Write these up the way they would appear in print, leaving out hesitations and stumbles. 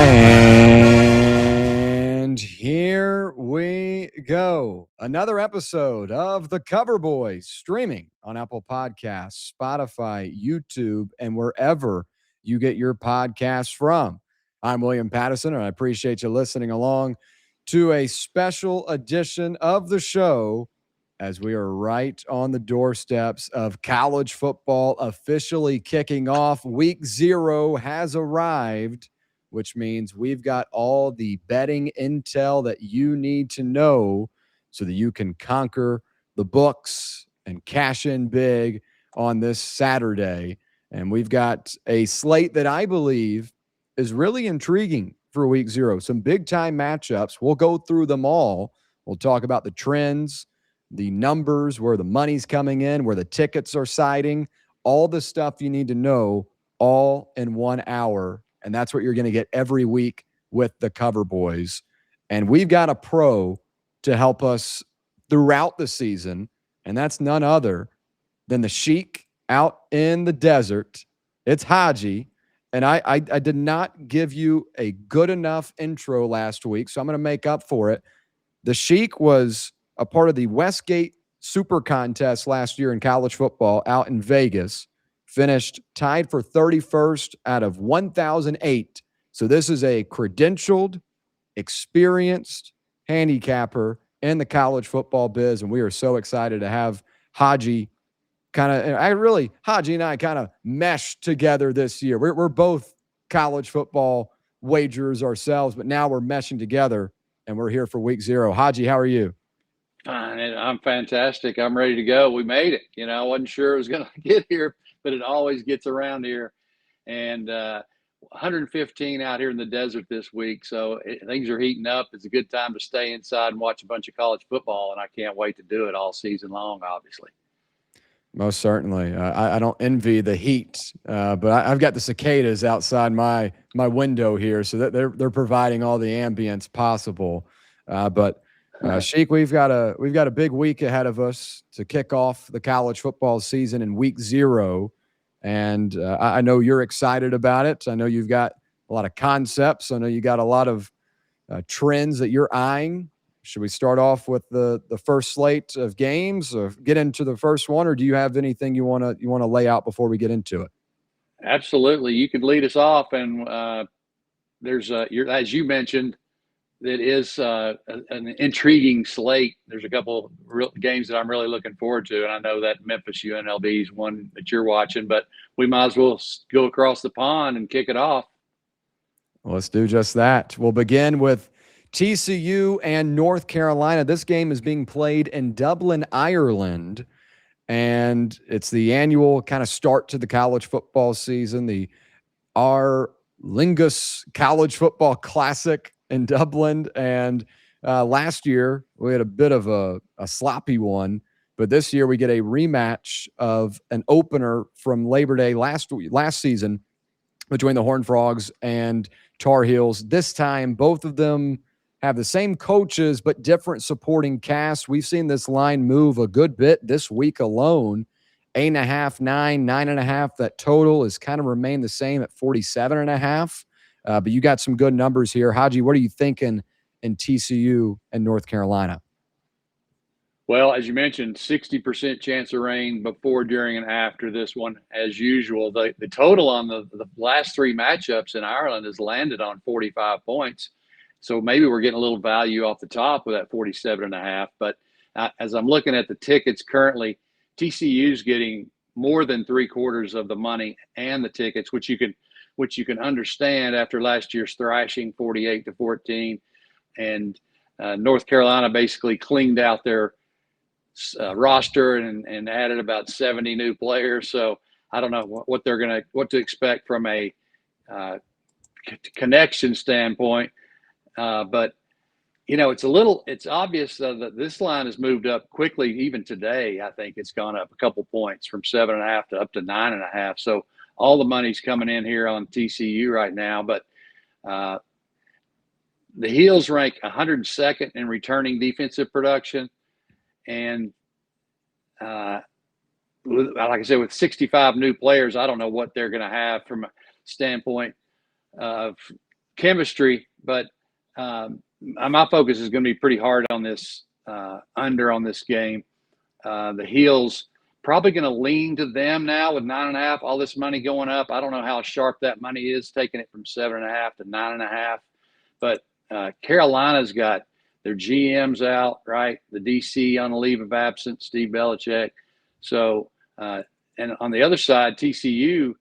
And here we go. Another episode of the Coverboys streaming on Apple Podcasts, Spotify, YouTube, and wherever you get your podcasts from. I'm William Patteson, and I appreciate you listening along to a special edition of the show as we are right on the doorsteps of college football officially kicking off. Week 0 has arrived, which means we've got all the betting intel that you need to know so that you can conquer the books and cash in big on this Saturday. And we've got a slate that I believe is really intriguing for week 0. Some big time matchups. We'll go through them all. We'll talk about the trends, the numbers, where the money's coming in, where the tickets are siding, all the stuff you need to know all in 1 hour. And that's what you're going to get every week with the Coverboys. And we've got a pro to help us throughout the season, and that's none other than the Sheik out in the desert. It's Haji. And I did not give you a good enough intro last week, so I'm going to make up for it. The Sheik was a part of the Westgate Super Contest last year in college football out in Vegas, finished tied for 31st out of 1,008. So this is a credentialed, experienced handicapper in the college football biz, and we are so excited to have Haji Haji and I kind of meshed together this year. We're both college football wagers ourselves, but now we're meshing together, and we're here for week 0. Haji, how are you? Fine. I'm fantastic. I'm ready to go. We made it. I wasn't sure it was going to get here, but it always gets around here. And 115 out here in the desert this week. So things are heating up. It's a good time to stay inside and watch a bunch of college football. And I can't wait to do it all season long, obviously. Most certainly. I don't envy the heat, but I've got the cicadas outside my window here, so that they're providing all the ambience possible. But Sheik, we've got a big week ahead of us to kick off the college football season in week 0, and I know you're excited about it. I know you've got a lot of concepts. I know you got a lot of trends that you're eyeing. Should we start off with the first slate of games, or get into the first one, or do you have anything you want to lay out before we get into it? Absolutely. You could lead us off, and there's as you mentioned, that is an intriguing slate. There's a couple real games that I'm really looking forward to, and I know that Memphis UNLV is one that you're watching, but we might as well go across the pond and kick it off. Well, let's do just that. We'll begin with TCU and North Carolina. This game is being played in Dublin, Ireland, and it's the annual kind of start to the college football season, the Aer Lingus College Football Classic in Dublin. And last year, we had a bit of a sloppy one, but this year we get a rematch of an opener from Labor Day last season between the Horned Frogs and Tar Heels. This time, both of them have the same coaches but different supporting casts. We've seen this line move a good bit this week alone. 8.5, 9, 9.5. That total has kind of remained the same at 47.5. But you got some good numbers here. Haji, what are you thinking in TCU and North Carolina? Well, as you mentioned, 60% chance of rain before, during, and after this one, as usual. The total on the last 3 matchups in Ireland has landed on 45 points. So maybe we're getting a little value off the top with that 47.5. But as I'm looking at the tickets currently, TCU's getting more than 3/4 of the money and the tickets, which you can understand after last year's thrashing, 48-14. And North Carolina basically cleaned out their roster and added about 70 new players. So I don't know what to expect from a connection standpoint. But it's obvious that this line has moved up quickly. Even today, I think it's gone up a couple points from 7.5 to up to 9.5. So all the money's coming in here on TCU right now. But the Heels rank 102nd in returning defensive production. And like I said, with 65 new players, I don't know what they're going to have from a standpoint of chemistry, but my focus is going to be pretty hard on this under on this game. The Heels probably going to lean to them now with 9.5. All this money going up. I don't know how sharp that money is, taking it from 7.5 to 9.5. But Carolina's got their GMs out, right? The DC on a leave of absence, Steve Belichick. So, and on the other side, TCU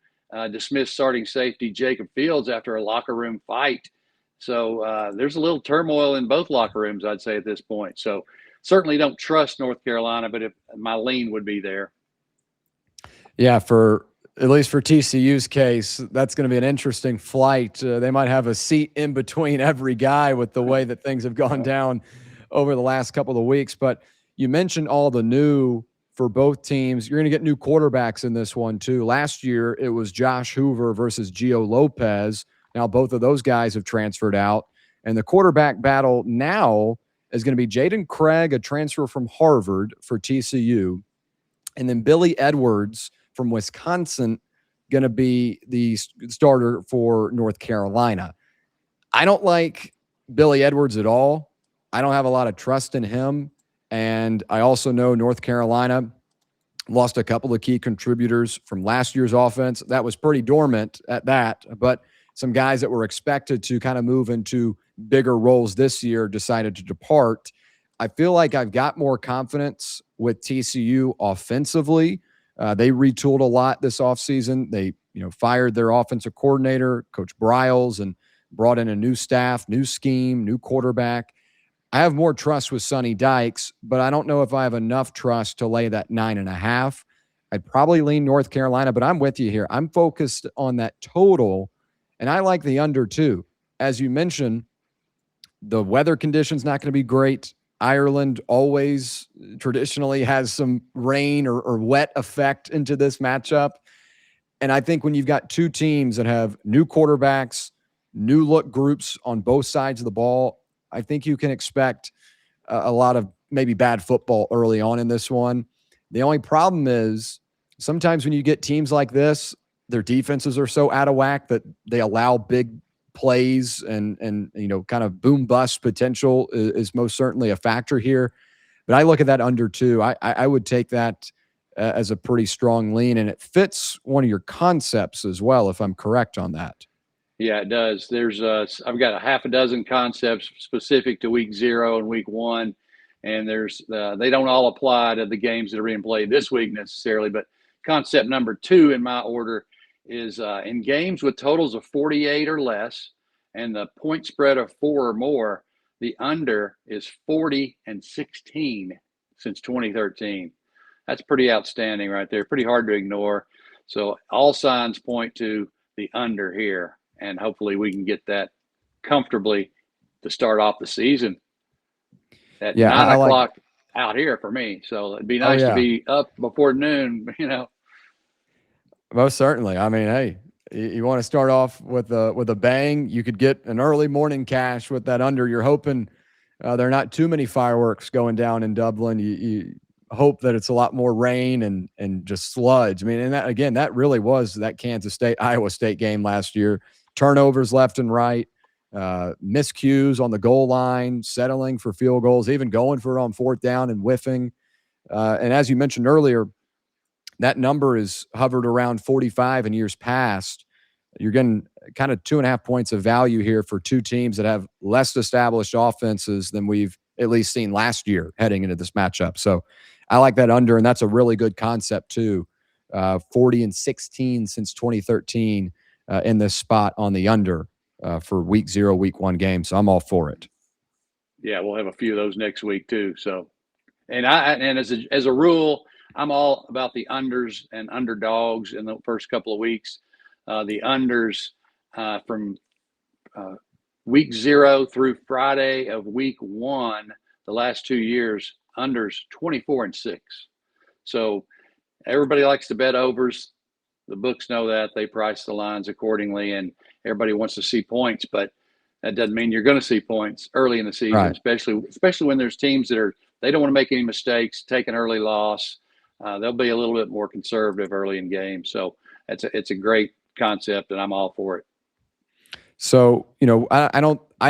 dismissed starting safety Jacob Fields after a locker room fight. So there's a little turmoil in both locker rooms, I'd say, at this point. So certainly don't trust North Carolina, but if my lean would be there. Yeah, at least for TCU's case, that's going to be an interesting flight. They might have a seat in between every guy with the way that things have gone down over the last couple of weeks. But you mentioned all the new for both teams. You're going to get new quarterbacks in this one too. Last year, it was Josh Hoover versus Gio Lopez. Now both of those guys have transferred out. And the quarterback battle now is going to be Jaden Craig, a transfer from Harvard for TCU, and then Billy Edwards from Wisconsin, going to be the starter for North Carolina. I don't like Billy Edwards at all. I don't have a lot of trust in him. And I also know North Carolina lost a couple of key contributors from last year's offense. That was pretty dormant at that, but some guys that were expected to kind of move into bigger roles this year decided to depart. I feel like I've got more confidence with TCU offensively. They retooled a lot this offseason. They, fired their offensive coordinator, Coach Briles, and brought in a new staff, new scheme, new quarterback. I have more trust with Sonny Dykes, but I don't know if I have enough trust to lay that 9.5. I'd probably lean North Carolina, but I'm with you here. I'm focused on that total, and I like the under too. As you mentioned, the weather conditions not going to be great. Ireland always traditionally has some rain or wet effect into this matchup. And I think when you've got two teams that have new quarterbacks, new look groups on both sides of the ball, I think you can expect a lot of maybe bad football early on in this one. The only problem is sometimes when you get teams like this, their defenses are so out of whack that they allow big plays and kind of boom bust potential is most certainly a factor here. But I look at that under two. I would take that as a pretty strong lean, and it fits one of your concepts as well, if I'm correct on that. Yeah, it does. There's I've got a half a dozen concepts specific to week 0 and week 1, and there's they don't all apply to the games that are being played this week necessarily. But concept number 2 in my order is in games with totals of 48 or less and the point spread of 4 or more, the under is 40-16 since 2013. That's pretty outstanding right there. Pretty hard to ignore. So all signs point to the under here, and hopefully we can get that comfortably to start off the season at 9 o'clock out here for me. So it'd be nice to be up before noon, Most certainly. I mean, hey, you want to start off with a bang, you could get an early morning cash with that under. You're hoping there are not too many fireworks going down in Dublin. You hope that it's a lot more rain and just sludge. I mean, and that, again, that really was that Kansas State, Iowa State game last year. Turnovers left and right, miscues on the goal line, settling for field goals, even going for it on 4th down and whiffing. And as you mentioned earlier, that number is hovered around 45 in years past. You're getting kind of 2.5 points of value here for two teams that have less established offenses than we've at least seen last year heading into this matchup. So I like that under, and that's a really good concept too. 40-16 since 2013 in this spot on the under for week 0, week 1 game. So I'm all for it. Yeah, we'll have a few of those next week too. So, and as a rule, I'm all about the unders and underdogs in the first couple of weeks. The unders from week 0 through Friday of week 1, the last 2 years, unders 24-6. So everybody likes to bet overs. The books know that. They price the lines accordingly, and everybody wants to see points, but that doesn't mean you're going to see points early in the season, right. especially when there's teams that they don't want to make any mistakes, take an early loss. They'll be a little bit more conservative early in games. So it's a great concept, and I'm all for it. So, I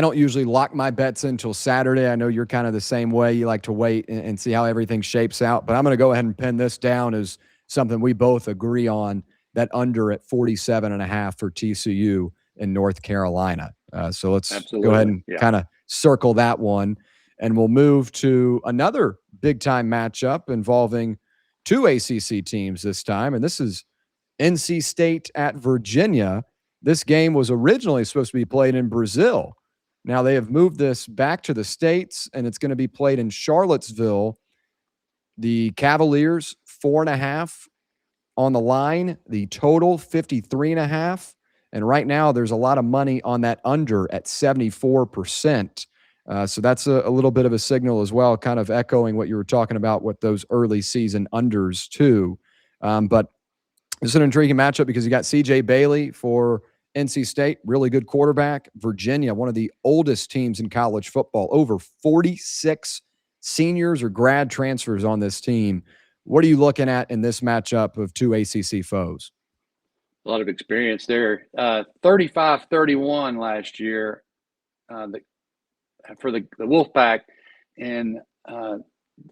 don't usually lock my bets until Saturday. I know you're kind of the same way. You like to wait and see how everything shapes out. But I'm going to go ahead and pin this down as something we both agree on, that under at 47.5 for TCU in North Carolina. So let's go ahead Absolutely. and Yeah. kind of circle that one. And we'll move to another big-time matchup involving two ACC teams this time. And this is NC State at Virginia. This game was originally supposed to be played in Brazil. Now they have moved this back to the States, and it's going to be played in Charlottesville. The Cavaliers, 4.5 on the line. The total, 53.5. And right now, there's a lot of money on that under at 74%. So that's a little bit of a signal as well, kind of echoing what you were talking about with those early season unders too. But it's an intriguing matchup because you got C.J. Bailey for NC State, really good quarterback. Virginia, one of the oldest teams in college football, over 46 seniors or grad transfers on this team. What are you looking at in this matchup of two ACC foes? A lot of experience there. 35-31 last year for the Wolfpack, and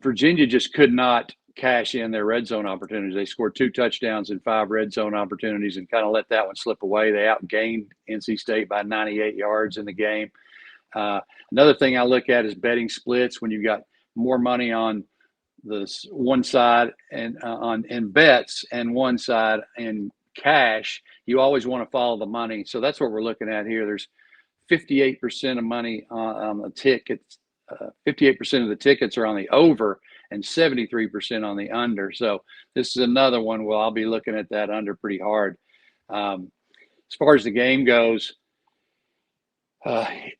Virginia just could not cash in their red zone opportunities. They scored 2 touchdowns and 5 red zone opportunities and kind of let that one slip away. They outgained NC State by 98 yards in the game. Another thing I look at is betting splits. When you've got more money on this one side and in bets and one side in cash, you always want to follow the money. So that's what we're looking at here. There's 58% of money on the tickets. 58% of the tickets are on the over and 73% on the under. So this is another one where I'll be looking at that under pretty hard. As far as the game goes, the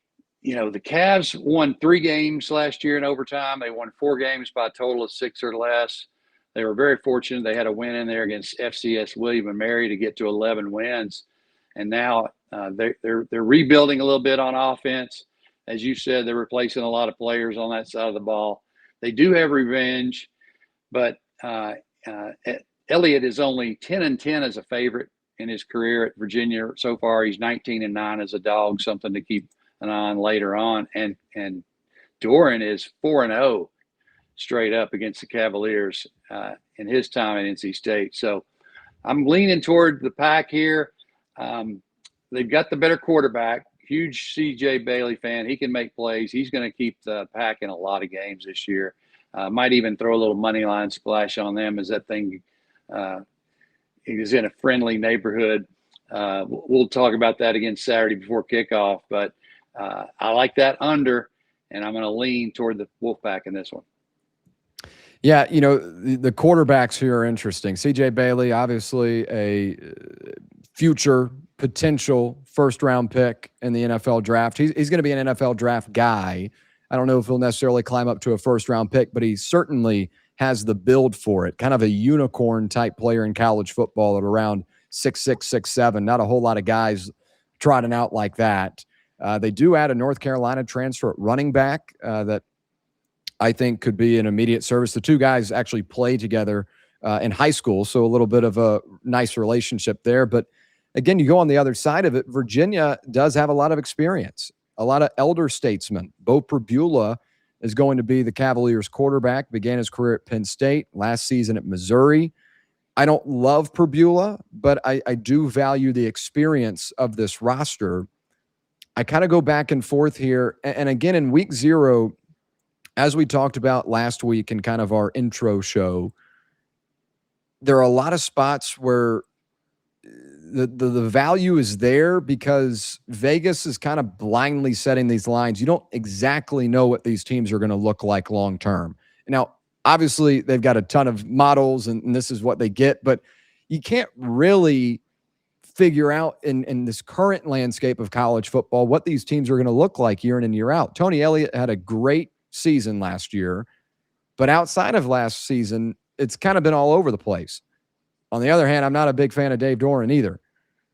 Cavs won 3 games last year in overtime. They won 4 games by a total of 6 or less. They were very fortunate. They had a win in there against FCS William and Mary to get to 11 wins. And now they're rebuilding a little bit on offense. As you said, they're replacing a lot of players on that side of the ball. They do have revenge, but Elliott is only 10-10 as a favorite in his career at Virginia so far. He's 19-9 as a dog, something to keep an eye on later on. And Doran is 4-0 straight up against the Cavaliers in his time at NC State. So I'm leaning toward the Pack here. They've got the better quarterback. Huge C.J. Bailey fan. He can make plays. He's going to keep the Pack in a lot of games this year. Might even throw a little money line splash on them as that thing is in a friendly neighborhood. We'll talk about that again Saturday before kickoff. But I like that under, and I'm going to lean toward the Wolfpack in this one. Yeah, the quarterbacks here are interesting. C.J. Bailey, obviously a future potential first-round pick in the NFL draft. He's going to be an NFL draft guy. I don't know if he'll necessarily climb up to a first-round pick, but he certainly has the build for it. Kind of a unicorn-type player in college football at around 6'6", 6'7". Not a whole lot of guys trotting out like that. They do add a North Carolina transfer at running back that I think could be an immediate service. The two guys actually play together in high school, so a little bit of a nice relationship there. But again, you go on the other side of it, Virginia does have a lot of experience, a lot of elder statesmen. Bo Pribula is going to be the Cavaliers quarterback, began his career at Penn State, last season at Missouri. I don't love Pribula, but I do value the experience of this roster. I kind of go back and forth here. And again, in week 0, as we talked about last week in kind of our intro show, there are a lot of spots where the value is there because Vegas is kind of blindly setting these lines. You don't exactly know what these teams are going to look like long term. Now, obviously, they've got a ton of models, and this is what they get, but you can't really figure out in this current landscape of college football what these teams are going to look like year in and year out. Tony Elliott had a great season last year, but outside of last season, it's kind of been all over the place. On the other hand, I'm not a big fan of Dave Doran either.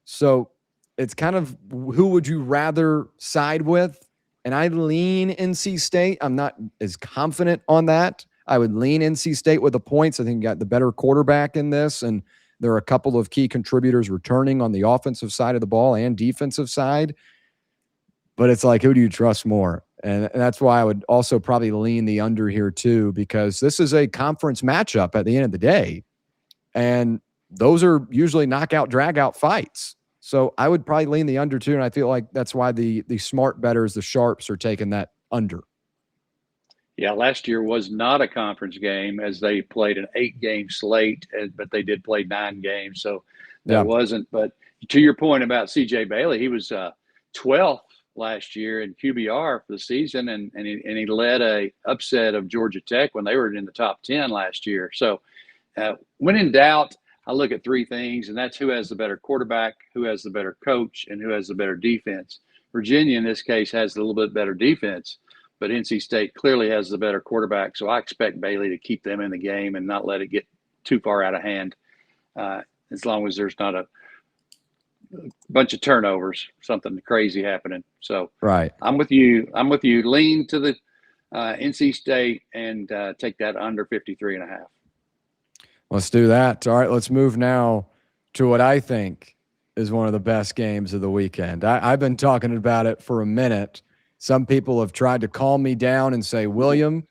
So it's kind of who would you rather side with? And I lean NC State. I'm not as confident on that. I would lean NC State with the points. I think you got the better quarterback in this, and there are a couple of key contributors returning on the offensive side of the ball and defensive side. but it's like, who do you trust more? And that's why I would also probably lean the under here too, because this is a conference matchup at the end of the day. And those are usually knockout, drag out fights. So I would probably lean the under too. And I feel like that's why the smart bettors, the sharps, are taking that under. Yeah, last year was not a conference game as they played an 8-game slate, but they did play 9 games. So that Yeah. wasn't. But to your point about C.J. Bailey, he was 12th last year in QBR for the season, and he led a upset of Georgia Tech when they were in the top 10 last year. So when in doubt, I look at 3 things, and that's who has the better quarterback, who has the better coach, and who has the better defense. Virginia, in this case, has a little bit better defense, but NC State clearly has the better quarterback. So I expect Bailey to keep them in the game and not let it get too far out of hand, as long as there's not a bunch of turnovers, something crazy happening. So Right. I'm with you. Lean to the NC State and take that under 53.5. Let's do that. All right, let's move now to what I think is one of the best games of the weekend. I've been talking about it for a minute. Some people have tried to calm me down and say, William,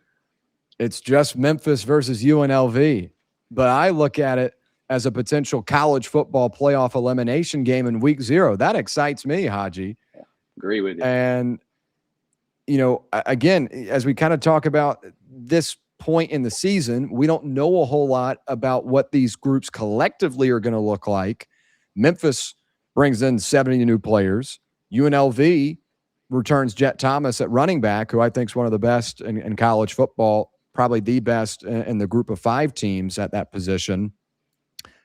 it's just Memphis versus UNLV. But I look at it as a potential college football playoff elimination game in week 0. That excites me, Haji. Yeah, agree with you. And, again, as we kind of talk about this point in the season, we don't know a whole lot about what these groups collectively are going to look like. Memphis brings in 70 new players. UNLV returns Jet Thomas at running back, who I think is one of the best in college football, probably the best in the group of 5 teams at that position.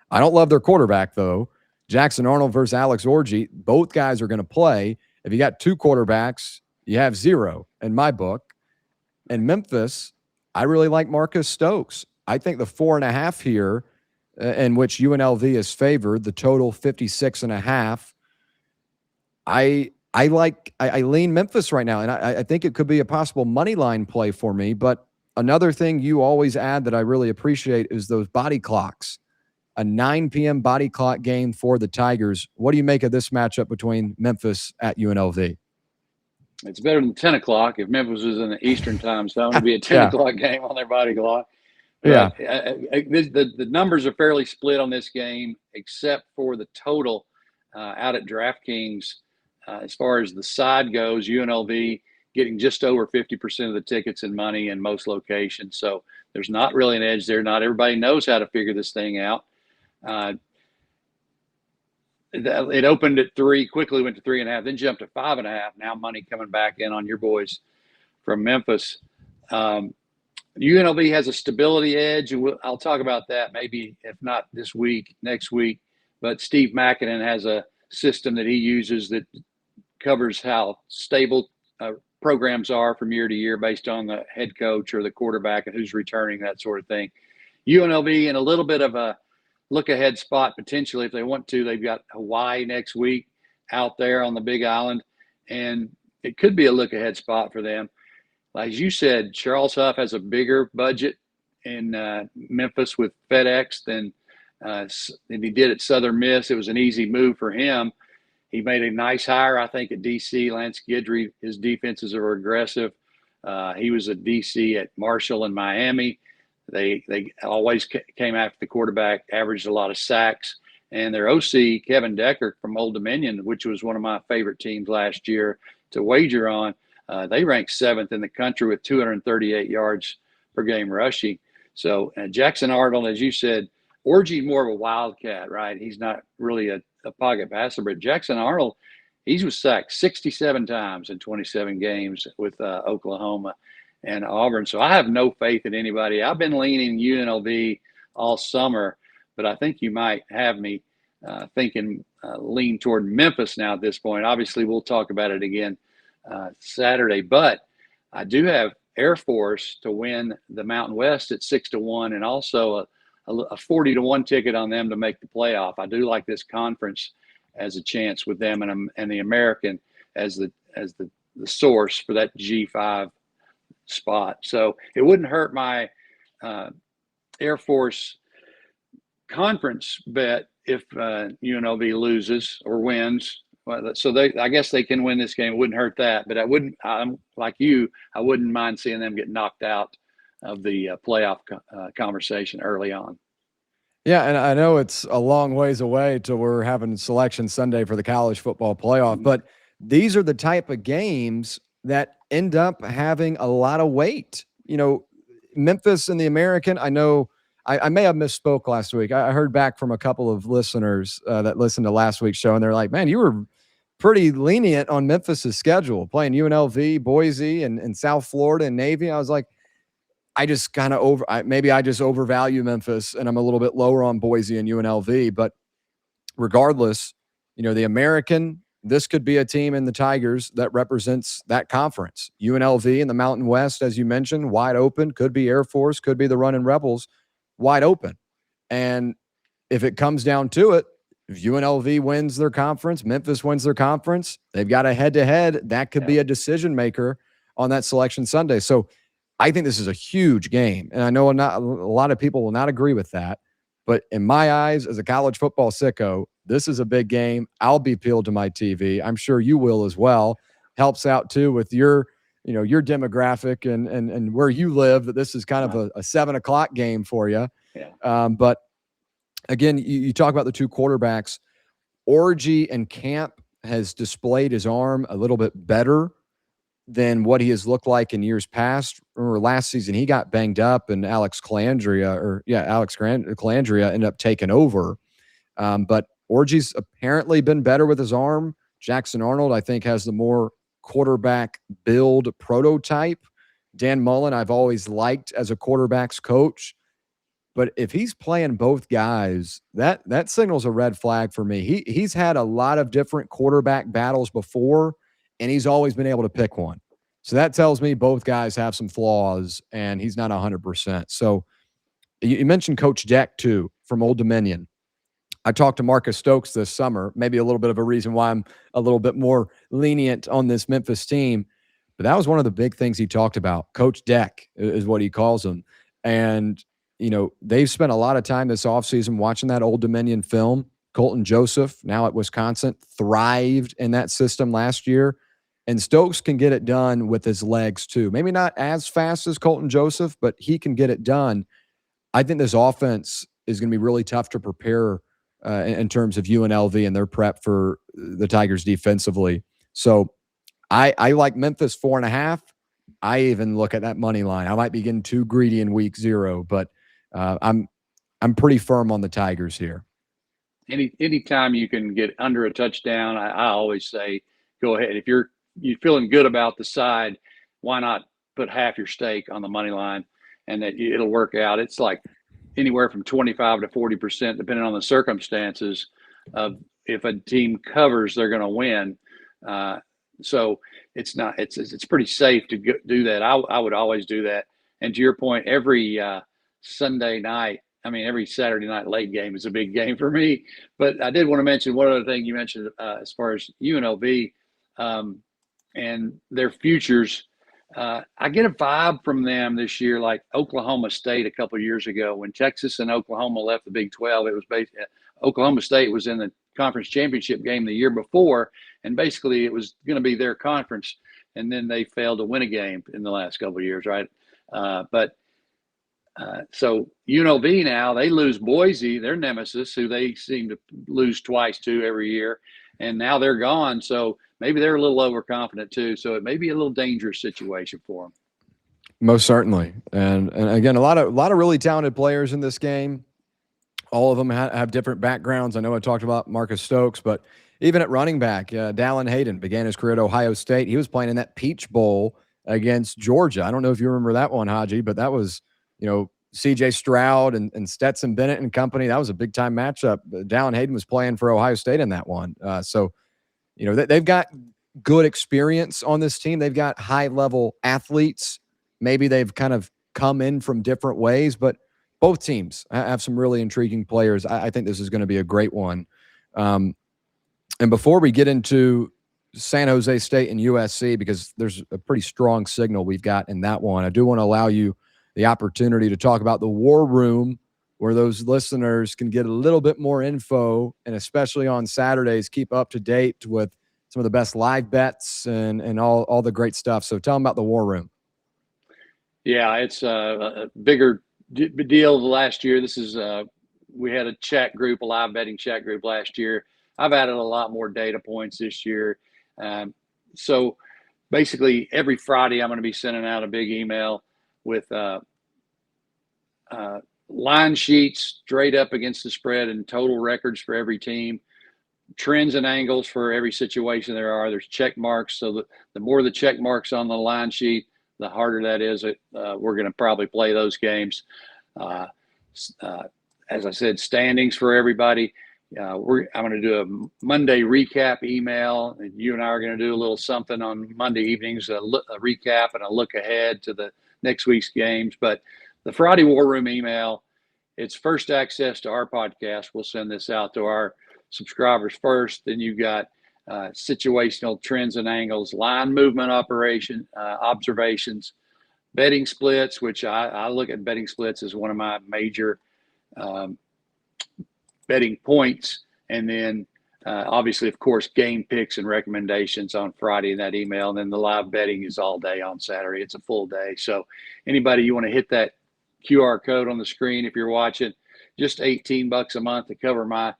I don't love their quarterback, though. Jackson Arnold versus Alex Orji, both guys are going to play. If you got 2 quarterbacks, you have 0 in my book. And Memphis, I really like Marcus Stokes. I think the 4.5 here, in which UNLV is favored, the total 56.5. I lean Memphis right now, and I think it could be a possible money line play for me. But another thing you always add that I really appreciate is those body clocks. A 9 p.m. body clock game for the Tigers. What do you make of this matchup between Memphis at UNLV? It's better than 10 o'clock. If Memphis was in the Eastern time zone, it'd be a 10 o'clock game on their body clock. But the numbers are fairly split on this game, except for the total out at DraftKings. As far as the side goes, UNLV getting just over 50% of the tickets and money in most locations. So there's not really an edge there. Not everybody knows how to figure this thing out. It opened at 3, quickly went to 3.5, then jumped to 5.5. Now money coming back in on your boys from Memphis. UNLV has a stability edge, and I'll talk about that maybe, if not this week, next week. But Steve Mackinnon has a system that he uses that covers how stable programs are from year to year based on the head coach or the quarterback and who's returning, that sort of thing. UNLV in a little bit of a look-ahead spot potentially if they want to. They've got Hawaii next week out there on the Big Island, and it could be a look-ahead spot for them. As you said, Charles Huff has a bigger budget in Memphis with FedEx than he did at Southern Miss. It was an easy move for him. He made a nice hire, I think, at D.C. Lance Guidry, his defenses are aggressive. He was a D.C. at Marshall and Miami. They always came after the quarterback, averaged a lot of sacks. And their OC, Kevin Decker from Old Dominion, which was one of my favorite teams last year to wager on, they ranked 7th in the country with 238 yards per game rushing. So Jackson Arnold, as you said, Orji more of a wildcat, right? He's not really a pocket passer, but Jackson Arnold, he was sacked 67 times in 27 games with Oklahoma and Auburn. So I have no faith in anybody. I've been leaning UNLV all summer, but I think you might have me thinking lean toward Memphis now at this point. Obviously, we'll talk about it again Saturday, but I do have Air Force to win the Mountain West at 6-1, and also a 40-1 ticket on them to make the playoff. I do like this conference as a chance with them and the American as the source for that G5 spot. So it wouldn't hurt my Air Force conference bet if UNLV loses or wins Well, so I guess they can win this game. It wouldn't hurt that, but I'm like you. I wouldn't mind seeing them get knocked out of the playoff conversation early on. Yeah, and I know it's a long ways away till we're having Selection Sunday for the college football playoff, but these are the type of games that end up having a lot of weight. Memphis and the American, I know I may have misspoke last week. I heard back from a couple of listeners that listened to last week's show, and they're like, man, you were pretty lenient on Memphis's schedule, playing UNLV, Boise, and South Florida and Navy. I was like, I just kind of maybe I just overvalue Memphis and I'm a little bit lower on Boise and UNLV. But regardless, the American, this could be a team in the Tigers that represents that conference. UNLV in the Mountain West, as you mentioned, wide open, could be Air Force, could be the Running Rebels, wide open. And if it comes down to it, if UNLV wins their conference, Memphis wins their conference, they've got a head-to-head. That could be a decision maker on that Selection Sunday. So I think this is a huge game, and I know a lot of people will not agree with that, but in my eyes, as a college football sicko, this is a big game. I'll be peeled to my TV. I'm sure you will as well. Helps out too with your demographic and where you live. That this is kind of a 7:00 game for you. Yeah. But again, you talk about the two quarterbacks. Orji and Camp has displayed his arm a little bit better than what he has looked like in years past. Remember last season, he got banged up and Alex Calandria ended up taking over. But Orji's apparently been better with his arm. Jackson Arnold, I think, has the more quarterback build prototype. Dan Mullen, I've always liked as a quarterback's coach. But if he's playing both guys, that signals a red flag for me. He's had a lot of different quarterback battles before, and he's always been able to pick one. So that tells me both guys have some flaws, and he's not 100%. So you mentioned Coach Deck, too, from Old Dominion. I talked to Marcus Stokes this summer, maybe a little bit of a reason why I'm a little bit more lenient on this Memphis team. But that was one of the big things he talked about. Coach Deck is what he calls him. And, they've spent a lot of time this offseason watching that Old Dominion film. Colton Joseph, now at Wisconsin, thrived in that system last year. And Stokes can get it done with his legs too. Maybe not as fast as Colton Joseph, but he can get it done. I think this offense is going to be really tough to prepare in terms of UNLV and their prep for the Tigers defensively. So I like Memphis 4.5. I even look at that money line. I might be getting too greedy in week 0, but I'm pretty firm on the Tigers here. Anytime you can get under a touchdown, I always say go ahead. If you're feeling good about the side, why not put half your stake on the money line, and that it'll work out. It's like anywhere from 25 to 40%, depending on the circumstances of if a team covers, they're going to win. So it's pretty safe to do that. I would always do that. And to your point, every Sunday night, every Saturday night late game is a big game for me. But I did want to mention one other thing you mentioned as far as UNLV and their futures. I get a vibe from them this year, like Oklahoma State a couple of years ago when Texas and Oklahoma left the Big 12. It was Oklahoma State was in the conference championship game the year before, and basically it was going to be their conference, and then they failed to win a game in the last couple of years, right? So UNLV now, they lose Boise, their nemesis, who they seem to lose twice to every year, and now they're gone. So maybe they're a little overconfident too. So it may be a little dangerous situation for them. Most certainly. And again, a lot of really talented players in this game. All of them have different backgrounds. I know I talked about Marcus Stokes, but even at running back, Dallin Hayden began his career at Ohio State. He was playing in that Peach Bowl against Georgia. I don't know if you remember that one, Haji, but that was, C.J. Stroud and Stetson Bennett and company. That was a big-time matchup. Dallin Hayden was playing for Ohio State in that one. So they've got good experience on this team. They've got high-level athletes. Maybe they've kind of come in from different ways, but both teams have some really intriguing players. I think this is going to be a great one. And before we get into San Jose State and USC, because there's a pretty strong signal we've got in that one, I do want to allow you the opportunity to talk about the War Room where those listeners can get a little bit more info, and especially on Saturdays, keep up to date with some of the best live bets and all the great stuff. So tell them about the War Room. Yeah, it's a bigger deal last year. This is we had a chat group, a live betting chat group last year. I've added a lot more data points this year. So basically, every Friday, I'm going to be sending out a big email with line sheets straight up against the spread and total records for every team, trends and angles for every situation there are. There's check marks. So the more the check marks on the line sheet, the harder that is. We're going to probably play those games. As I said, standings for everybody. I'm going to do a Monday recap email, and you and I are going to do a little something on Monday evenings, a recap and a look ahead to the next week's games. But the Friday War Room email, it's first access to our podcast. We'll send this out to our subscribers first. Then you've got situational trends and angles, line movement observations, betting splits, which I look at betting splits as one of my major betting points. And then obviously, of course, game picks and recommendations on Friday in that email. And then the live betting is all day on Saturday. It's a full day. So anybody, you want to hit that QR code on the screen if you're watching, just $18 a month to cover my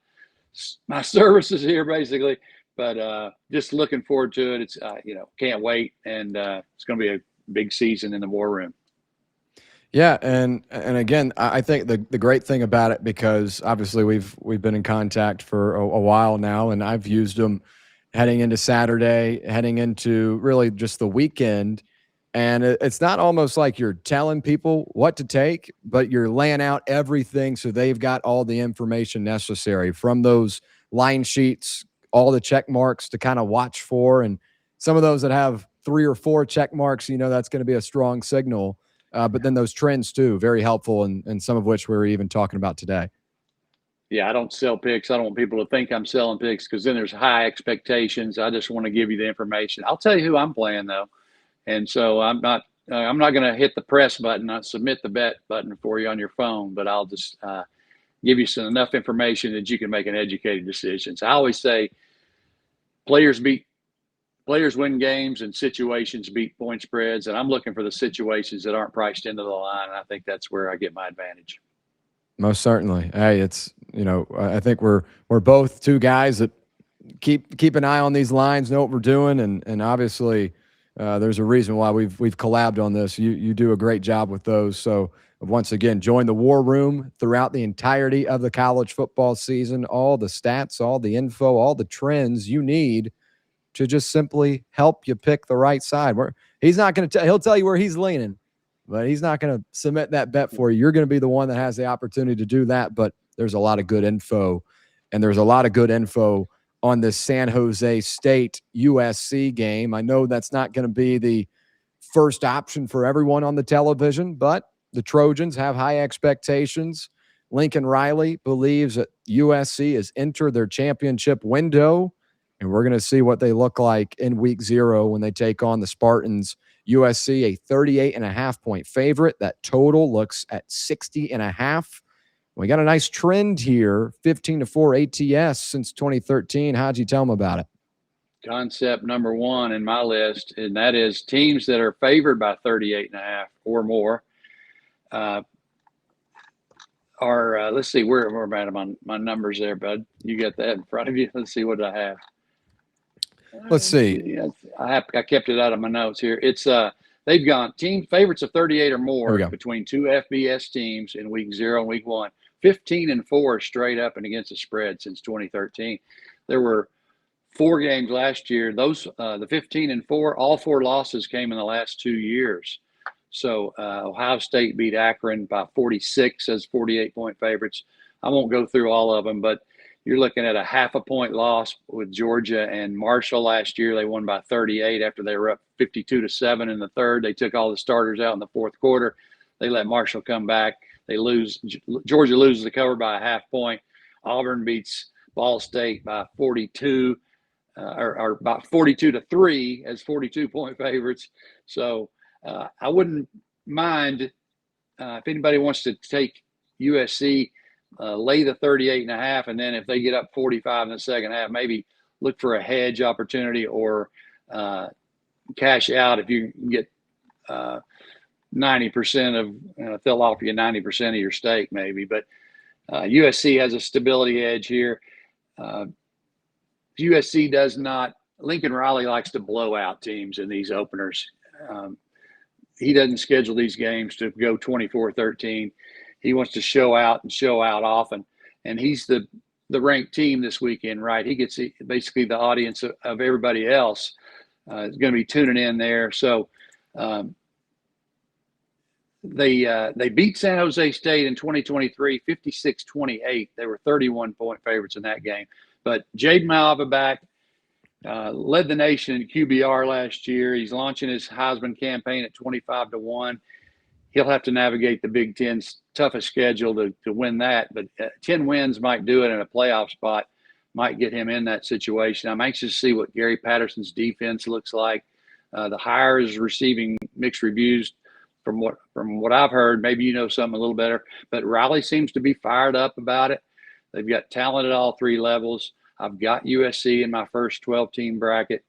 services here, basically. But just looking forward to it. It's can't wait, and it's going to be a big season in the War Room. Yeah, and again, I think the great thing about it, because obviously we've been in contact for a while now, and I've used them heading into Saturday, heading into really just the weekend. And it's not almost like you're telling people what to take, but you're laying out everything so they've got all the information necessary, from those line sheets, all the check marks to kind of watch for. And some of those that have 3 or 4 check marks, that's going to be a strong signal. But then those trends too, very helpful, and some of which we were even talking about today. Yeah, I don't sell picks. I don't want people to think I'm selling picks, because then there's high expectations. I just want to give you the information. I'll tell you who I'm playing, though. And so I'm not going to hit the press button, not submit the bet button for you on your phone, but I'll just give you enough information that you can make an educated decision. So I always say players win games and situations beat point spreads. And I'm looking for the situations that aren't priced into the line. And I think that's where I get my advantage. Most certainly. Hey, it's, I think we're both two guys that keep an eye on these lines, know what we're doing. And obviously, there's a reason why we've collabed on this. You do a great job with those. So once again, join the War Room throughout the entirety of the college football season. All the stats, all the info, all the trends you need to just simply help you pick the right side. He's not going to he'll tell you where he's leaning, but he's not going to submit that bet for you. You're going to be the one that has the opportunity to do that. But there's a lot of good info, and there's a lot of good info on this San Jose State USC game. I know that's not going to be the first option for everyone on the television, but the Trojans have high expectations. Lincoln Riley believes that USC has entered their championship window, and we're going to see what they look like in week 0 when they take on the Spartans. USC, a 38.5-point favorite. That total looks at 60.5. We got a nice trend here, 15-4 ATS since 2013. Haji, tell them about it. Concept number 1 in my list, and that is teams that are favored by 38.5 or more are, let's see, where am I at my numbers there, bud? You got that in front of you? Let's see, what did I have? Let's see. I kept it out of my notes here. It's they've gone team favorites of 38 or more between 2 FBS teams in week 0 and week 1. 15-4 straight up and against the spread since 2013. There were 4 games last year. Those the 15-4, all 4 losses came in the last 2 years. So Ohio State beat Akron by 46 as 48-point favorites. I won't go through all of them, but you're looking at a 0.5-point loss with Georgia and Marshall last year. They won by 38 after they were up 52-7 in the third. They took all the starters out in the fourth quarter. They let Marshall come back. They lose. Georgia loses the cover by a 0.5 point. Auburn beats Ball State by 42, or about 42-3 as 42-point favorites. So I wouldn't mind if anybody wants to take USC lay the 38.5, and then if they get up 45 in the second half, maybe look for a hedge opportunity or cash out if you can get 90% of they'll offer you 90% of your stake maybe. But USC has a stability edge here. USC does not. Lincoln Riley likes to blow out teams in these openers. He doesn't schedule these games to go 24-13. He wants to show out and show out often. And he's the ranked team this weekend, right? He gets basically the audience of everybody else is going to be tuning in there. So they beat San Jose State in 2023, 56-28. They were 31-point favorites in that game. But Jaden Malva back, led the nation in QBR last year. He's launching his Heisman campaign at 25-1. He'll have to navigate the Big Ten's toughest schedule to win that. But 10 wins might do it, and a playoff spot might get him in that situation. I'm anxious to see what Gary Patterson's defense looks like. The hire is receiving mixed reviews from what I've heard. Maybe you know something a little better. But Riley seems to be fired up about it. They've got talent at all three levels. I've got USC in my first 12-team bracket.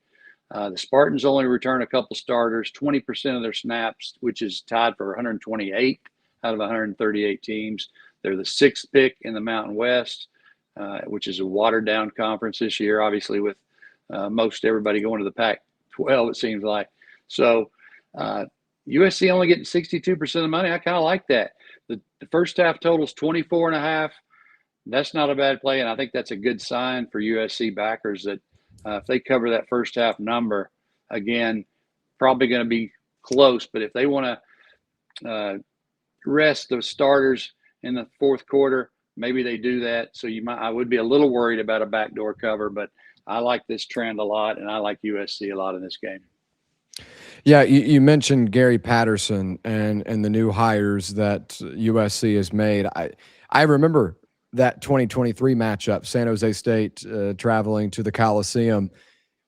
The Spartans only return a couple starters, 20% of their snaps, which is tied for 128 out of 138 teams. They're the 6th pick in the Mountain West, which is a watered-down conference this year, obviously, with most everybody going to the Pac-12, it seems like. So USC only getting 62% of the money. I kind of like that. The first half total is 24.5. That's not a bad play, and I think that's a good sign for USC backers that if they cover that first half number, again, probably going to be close. But if they want to rest the starters in the fourth quarter, maybe they do that. So I would be a little worried about a backdoor cover, but I like this trend a lot, and I like USC a lot in this game. Yeah, you mentioned Gary Patterson and the new hires that USC has made. I remember that 2023 matchup, San Jose State traveling to the Coliseum.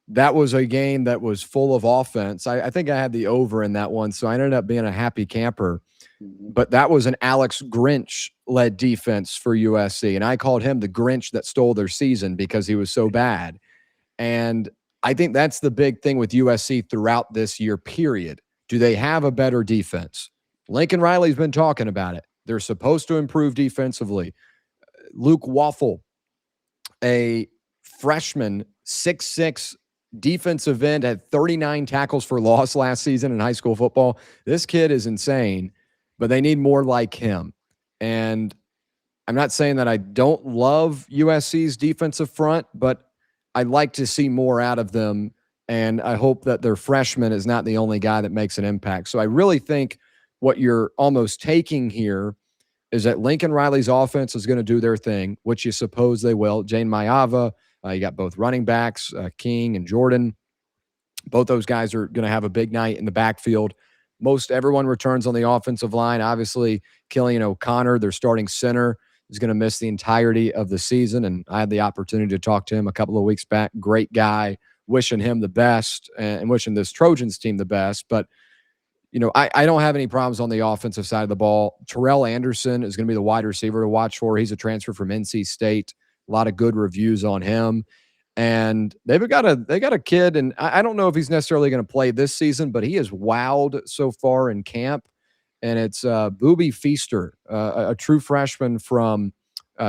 That was a game that was full of offense. I think I had the over in that one, so I ended up being a happy camper. But that was an Alex Grinch-led defense for USC, and I called him the Grinch that stole their season because he was so bad. And I think that's the big thing with USC throughout this year, period. Do they have a better defense? Lincoln Riley's been talking about it. They're supposed to improve defensively. Luke Waffle, a freshman, 6'6", defensive end, had 39 tackles for loss last season in high school football. This kid is insane, but they need more like him. And I'm not saying that I don't love USC's defensive front, but I'd like to see more out of them, and I hope that their freshman is not the only guy that makes an impact. So I really think what you're almost taking here is that Lincoln Riley's offense is going to do their thing, which you suppose they will. Jane Maiava, you got both running backs, King and Jordan. Both those guys are going to have a big night in the backfield. Most everyone returns on the offensive line. Obviously, Killian O'Connor, their starting center, is going to miss the entirety of the season, and I had the opportunity to talk to him a couple of weeks back. Great guy, wishing him the best and wishing this Trojans team the best. But I don't have any problems on the offensive side of the ball. Terrell Anderson is going to be the wide receiver to watch for. He's a transfer from NC State. A lot of good reviews on him. And they got a kid, and I don't know if he's necessarily going to play this season, but he has wowed so far in camp. And it's Booby Feaster, a true freshman from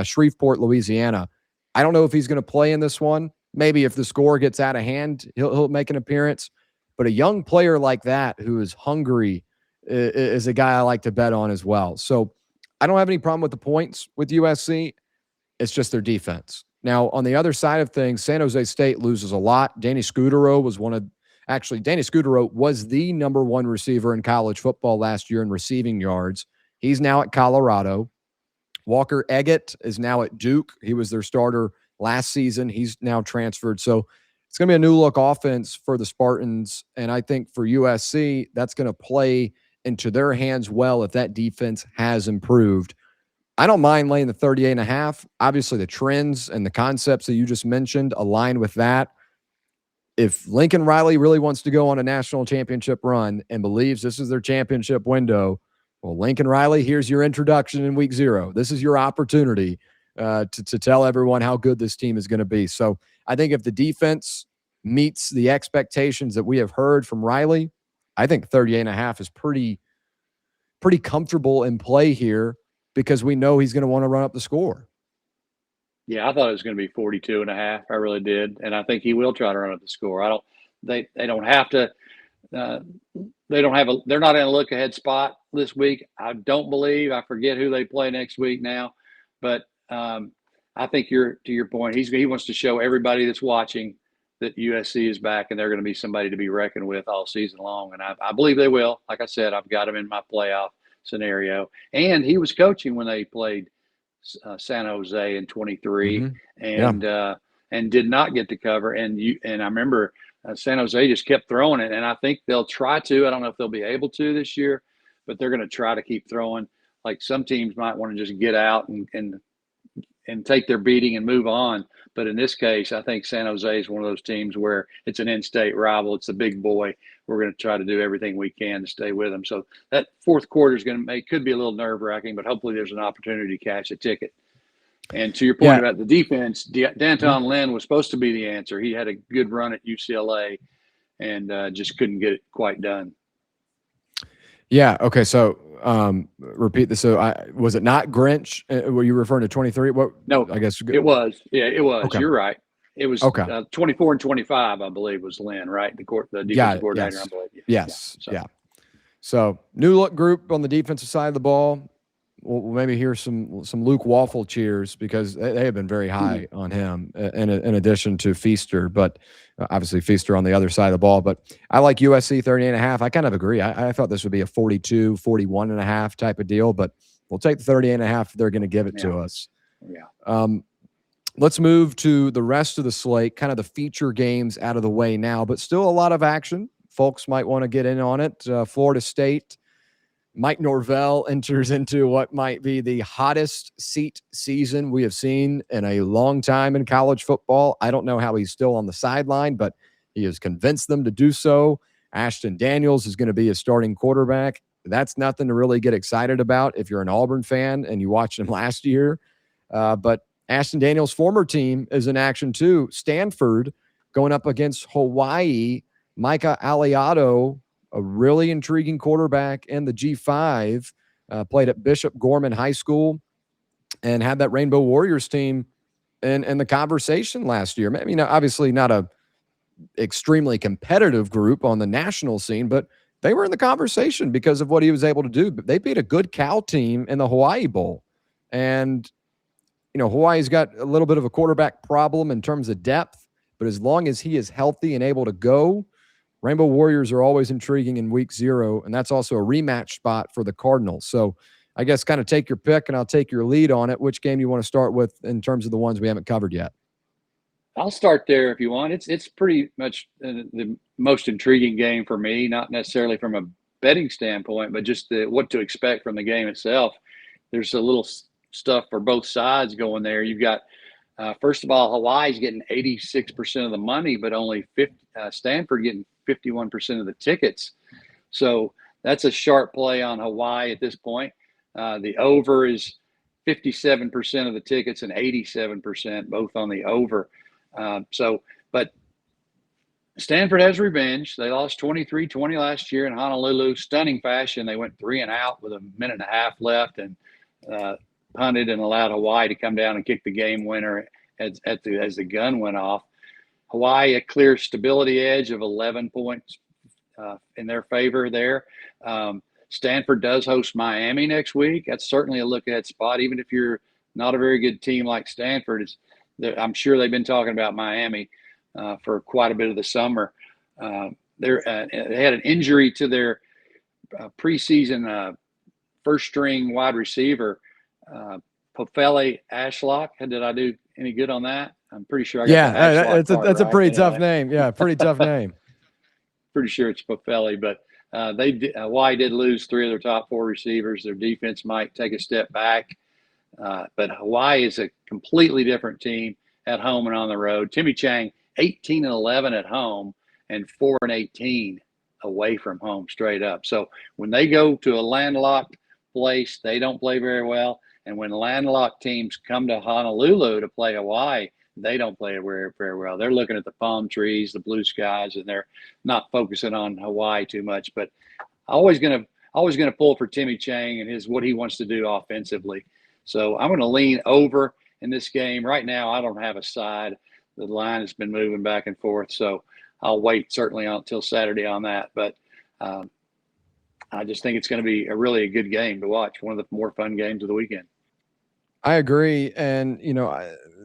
Shreveport, Louisiana. I don't know if he's going to play in this one. Maybe if the score gets out of hand, he'll make an appearance. But a young player like that who is hungry is a guy I like to bet on as well. So I don't have any problem with the points with USC. It's just their defense. Now, on the other side of things, San Jose State loses a lot. Danny Scudero was Danny Scudero was the number one receiver in college football last year in receiving yards. He's now at Colorado. Walker Eggett is now at Duke. He was their starter last season. He's now transferred. So it's going to be a new look offense for the Spartans. And I think for USC, that's going to play into their hands well if that defense has improved. I don't mind laying the 38.5. Obviously, the trends and the concepts that you just mentioned align with that. If Lincoln Riley really wants to go on a national championship run and believes this is their championship window, Well, Lincoln Riley, here's your introduction in week 0. This is your opportunity to tell everyone how good this team is going to be. So I think if the defense meets the expectations that we have heard from Riley, I think 38.5 is pretty comfortable in play here because we know he's going to want to run up the score. Yeah, I thought it was going to be 42.5. I really did. And I think he will try to run up the score. They don't have to, they're not in a look ahead spot this week. I forget who they play next week now, but I think to your point, he wants to show everybody that's watching that USC is back and they're going to be somebody to be reckoned with all season long. And I believe they will. Like I said, I've got him in my playoff scenario. And he was coaching when they played San Jose in 23 and did not get to cover. And I remember San Jose just kept throwing it. And I think they'll try to. I don't know if they'll be able to this year, but they're going to try to keep throwing. Like some teams might want to just get out and take their beating and move on. But in this case, I think San Jose is one of those teams where it's an in-state rival. It's a big boy. We're going to try to do everything we can to stay with them. So that fourth quarter is could be a little nerve-wracking, but hopefully there's an opportunity to cash a ticket. And to your point about the defense, D'Anton Lynn was supposed to be the answer. He had a good run at UCLA and just couldn't get it quite done. Yeah. Okay. So repeat this. So was it not Grinch? Were you referring to 23? What? No, I guess it was. Yeah, it was. Okay. You're right. It was 24 and 25, I believe, was Lynn, right? The defensive coordinator, yes. I believe. Yes. Yeah. So new look group on the defensive side of the ball. We'll maybe hear some Luke Waffle cheers because they have been very high on him in addition to Feaster, but obviously Feaster on the other side of the ball. But I like USC 38.5. I kind of agree. I thought this would be a 42, 41.5 type of deal, but we'll take the 38.5. They're going to give it to us. Yeah. Let's move to the rest of the slate, kind of the feature games out of the way now, but still a lot of action. Folks might want to get in on it. Florida State. Mike Norvell enters into what might be the hottest seat season we have seen in a long time in college football. I don't know how he's still on the sideline, but he has convinced them to do so. Ashton Daniels is going to be a starting quarterback. That's nothing to really get excited about if you're an Auburn fan and you watched him last year. But Ashton Daniels' former team is in action too. Stanford going up against Hawaii. Micah Aliato, a really intriguing quarterback in the G5, played at Bishop Gorman High School and had that Rainbow Warriors team in the conversation last year. Maybe, obviously not a extremely competitive group on the national scene, but they were in the conversation because of what he was able to do. They beat a good Cal team in the Hawaii Bowl. And, Hawaii's got a little bit of a quarterback problem in terms of depth, but as long as he is healthy and able to go, Rainbow Warriors are always intriguing in week 0, and that's also a rematch spot for the Cardinals. So I guess kind of take your pick, and I'll take your lead on it. Which game you want to start with in terms of the ones we haven't covered yet? I'll start there if you want. It's pretty much the most intriguing game for me, not necessarily from a betting standpoint, but just what to expect from the game itself. There's a little stuff for both sides going there. You've got, first of all, Hawaii's getting 86% of the money, but only Stanford getting 51% of the tickets. So that's a sharp play on Hawaii at this point. The over is 57% of the tickets and 87%, both on the over. But Stanford has revenge. They lost 23-20 last year in Honolulu, stunning fashion. They went 3 and out with a minute and a half left and punted and allowed Hawaii to come down and kick the game winner as the gun went off. Hawaii, a clear stability edge of 11 points in their favor there. Stanford does host Miami next week. That's certainly a look-ahead spot, even if you're not a very good team like Stanford. I'm sure they've been talking about Miami for quite a bit of the summer. They had an injury to their preseason first-string wide receiver, Pofele Ashlock. Did I do any good on that? I'm pretty sure I got that's a pretty tough name. Yeah, pretty tough name. Pretty sure it's Pofele, but Hawaii did lose 3 of their top 4 receivers. Their defense might take a step back, but Hawaii is a completely different team at home and on the road. Timmy Chang, 18-11 at home and 4-18 away from home straight up. So when they go to a landlocked place, they don't play very well. And when landlocked teams come to Honolulu to play Hawaii, they don't play very, very well. They're looking at the palm trees, the blue skies, and they're not focusing on Hawaii too much. But always gonna pull for Timmy Chang and what he wants to do offensively. So I'm gonna lean over in this game. Right now, I don't have a side. The line has been moving back and forth, so I'll wait certainly until Saturday on that. But I just think it's going to be a good game to watch. One of the more fun games of the weekend. I agree. And,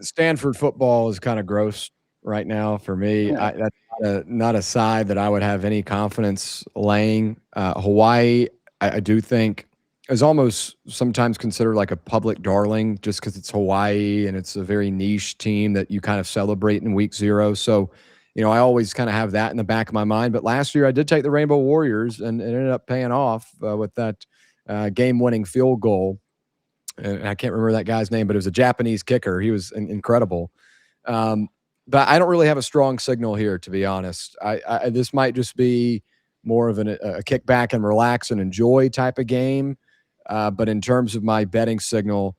Stanford football is kind of gross right now for me. Yeah. That's not a side that I would have any confidence laying. Hawaii, I do think, is almost sometimes considered like a public darling just because it's Hawaii and it's a very niche team that you kind of celebrate in week 0. So, I always kind of have that in the back of my mind. But last year I did take the Rainbow Warriors and it ended up paying off with that game-winning field goal. And I can't remember that guy's name, but it was a Japanese kicker. He was incredible. But I don't really have a strong signal here, to be honest. This might just be more of a kick back and relax and enjoy type of game. But in terms of my betting signal,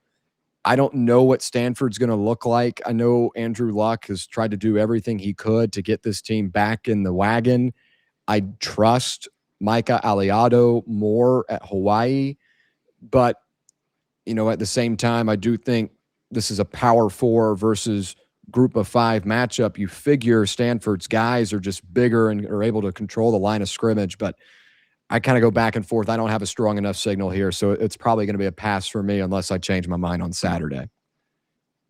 I don't know what Stanford's going to look like. I know Andrew Luck has tried to do everything he could to get this team back in the wagon. I trust Micah Aliado more at Hawaii, but at the same time, I do think this is a power 4 versus group of 5 matchup. You figure Stanford's guys are just bigger and are able to control the line of scrimmage, but I kind of go back and forth. I don't have a strong enough signal here, so it's probably going to be a pass for me unless I change my mind on Saturday.